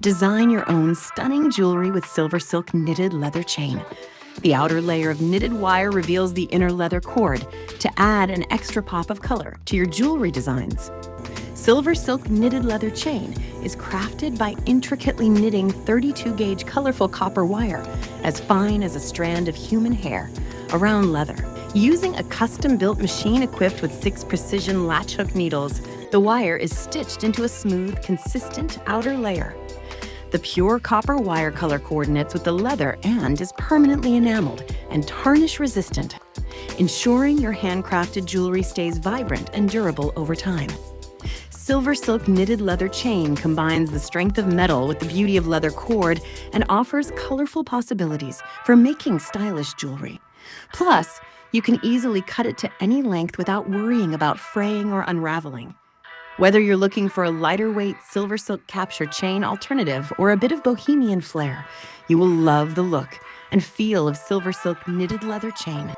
Design your own stunning jewelry with SilverSilk knitted leather chain. The outer layer of knitted wire reveals the inner leather cord to add an extra pop of color to your jewelry designs. SilverSilk knitted leather chain is crafted by intricately knitting 32-gauge colorful copper wire as fine as a strand of human hair around leather. Using a custom-built machine equipped with 6 precision latch hook needles, the wire is stitched into a smooth, consistent outer layer. The pure copper wire color coordinates with the leather and is permanently enameled and tarnish resistant, ensuring your handcrafted jewelry stays vibrant and durable over time. SilverSilk knitted leather chain combines the strength of metal with the beauty of leather cord and offers colorful possibilities for making stylish jewelry. Plus, you can easily cut it to any length without worrying about fraying or unraveling. Whether you're looking for a lighter weight SilverSilk capture chain alternative or a bit of bohemian flair, you will love the look and feel of SilverSilk knitted leather chain.